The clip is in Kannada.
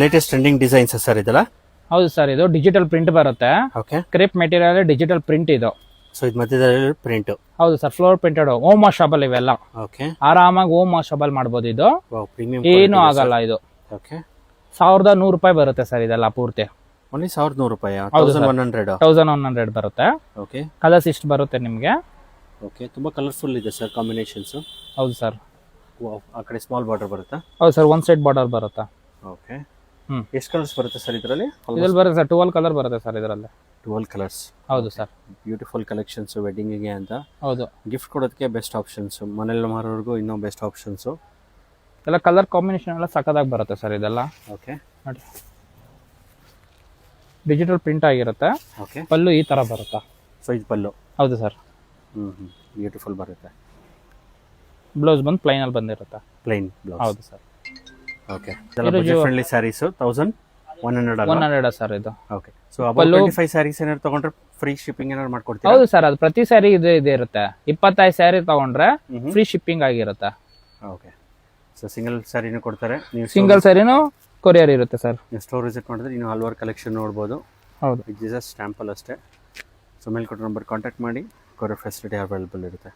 ಲೇಟೆಸ್ಟ್ ಟ್ರೆಂಡಿಂಗ್ ಡಿಸೈನ್ಸ್ ಸರ್ ಇದೆಲ್ಲ. ಹೌದು ಸರ್, ಇದು ಡಿಜಿಟಲ್ ಪ್ರಿಂಟ್ ಬರುತ್ತೆ. Okay. Crepe material digital print ಇದು. ಸೊ ಇದು ಮಧ್ಯದಲ್ಲಿ ಪ್ರಿಂಟ್. ಹೌದು sir, floral printed home washable ಇವೆಲ್ಲ. ಓಕೆ. ಆರಾಮಾಗಿ ಹೋಮ್ ವಾಷಬಲ್ ಮಾಡ್ಬೋದು ಇದು. ವಾವ್, ಪ್ರೀಮಿಯಂ ಏನು ಆಗಲ್ಲ ಇದು. ಓಕೆ. 1100 ರೂಪಾಯಿ ಬರುತ್ತೆ ಸರ್ ಇದೆಲ್ಲ ಪೂರ್ತಿ. ಓನ್ಲಿ 1100 ರೂಪಾಯಿ. ಹೌದು ಸರ್. 1100. 1100 ಬರುತ್ತೆ. ಓಕೆ. ಕಲರ್ಸ್ ಇಷ್ಟು ಬರುತ್ತೆ ನಿಮಗೆ. ಓಕೆ, ತುಂಬಾ ಕಲರ್ಫುಲ್ ಇದೆ ಸರ್ ಕಾಂಬಿನೇಷನ್ಸ್. ಹೌದು ಸರ್. ವಾವ್, ಆ ಕಡೆ ಸ್ಮಾಲ್ ಬಾರ್ಡರ್ ಬರುತ್ತಾ? ಹೌದು ಸರ್, ಒನ್ ಸೈಡ್ ಬಾರ್ಡರ್ ಬರುತ್ತೆ. ಓಕೆ. ಎಷ್ಟು ಕಲರ್ಸ್ ಬರುತ್ತೆ ಸರ್ ಇದರಲ್ಲಿ? ಇದ್ರಲ್ಲಿ ಬರುತ್ತೆ ಸರ್ 12 ಕಲರ್ ಬರುತ್ತೆ ಸರ್ ಇದರಲ್ಲಿ. 12 ಕಲರ್ಸ್. ಹೌದು ಸರ್. ಬ್ಯೂಟಿಫುಲ್ ಕಲೆಕ್ಷನ್ಸ್ ವೆಡ್ಡಿಂಗಿಗೆ ಅಂತ. ಹೌದು. ಗಿಫ್ಟ್ ಕೊಡೋದಕ್ಕೆ ಬೆಸ್ಟ್ ಆಪ್ಷನ್ಸ್, ಮನೇಲಿ ಮಾರೋರ್ಗೂ ಇನ್ನೂ ಬೆಸ್ಟ್ ಆಪ್ಷನ್ಸ್. ಎಲ್ಲ ಕಲರ್ ಕಾಂಬಿನೇಷನ್ ಎಲ್ಲ ಸಕ್ಕದಾಗಿ ಬರುತ್ತೆ ಸರ್ ಇದೆಲ್ಲ. ಓಕೆ. ನೋಡಿ, ಡಿಜಿಟಲ್ ಪ್ರಿಂಟ್ ಆಗಿರುತ್ತೆ. ಓಕೆ. ಪಲ್ಲು ಈ ತರ ಬರುತ್ತೆ. ಸೊ ಇದು ಪಲ್ಲು. ಹೌದು ಸರ್. ಬ್ಯೂಟಿಫುಲ್ ಬರುತ್ತೆ. ಬ್ಲೌಸ್ ಬಂದು ಪ್ಲೈನ್ ಅಲ್ಲಿ ಬಂದಿರುತ್ತೆ. Plain blouse. ಹೌದು ಸರ್. ಓಕೆ. ಇದೆಲ್ಲ ಬಜೆಟ್ ಫ್ರೆಂಡ್ಲಿ ಸ್ಯಾರೀಸ್. 1100 100 ಸರ್ ಇದು. ಓಕೆ. ಸೊ ಅಬೌಟ್ 25 ಸ್ಯಾರೀಸ್ ಏನಾದ್ರು ತಗೊಂಡ್ರೆ ಫ್ರೀ ಶಿಪ್ಪಿಂಗ್ ಏನಾದ್ರು ಮಾಡ್ಕೊಡ್ತೀರಾ? ಹೌದು ಸರ್, ಅದು ಪ್ರತಿ ಸ್ಯಾರಿ ಇದೆ ಇರುತ್ತೆ. 25 ಸ್ಯಾರಿ ತಗೊಂಡ್ರೆ ಫ್ರೀ ಶಿಪ್ಪಿಂಗ್ ಆಗಿರುತ್ತೆ. ಓಕೆ. ಸೊ ಸಿಂಗಲ್ ಸ್ಯಾರಿನೂ ಕೊಡ್ತಾರೆ. ನೀವು ಸಿಂಗಲ್ ಸ್ಯಾರಿನೂ ಕೊರಿಯರ್ ಇರುತ್ತೆ ಸರ್. ನೀವು ಸ್ಟೋರ್ ವಿಸಿಟ್ ಮಾಡಿದ್ರೆ ಇನ್ನು ಹಲವಾರು ಕಲೆಕ್ಷನ್ ನೋಡ್ಬೋದು. ಹೌದು. ಇದು ಜಸ್ಟ್ ಸ್ಯಾಂಪಲ್ ಅಷ್ಟೇ. ಸೊ ಮೇಲೆ ಕೊಟ್ಟೋ ನಂಬರ್ ಕಾಂಟ್ಯಾಕ್ಟ್ ಮಾಡಿ, ಕೊರಿಯರ್ ಫೆಸಿಲಿಟಿ ಅವೈಲೇಬಲ್ ಇರುತ್ತೆ.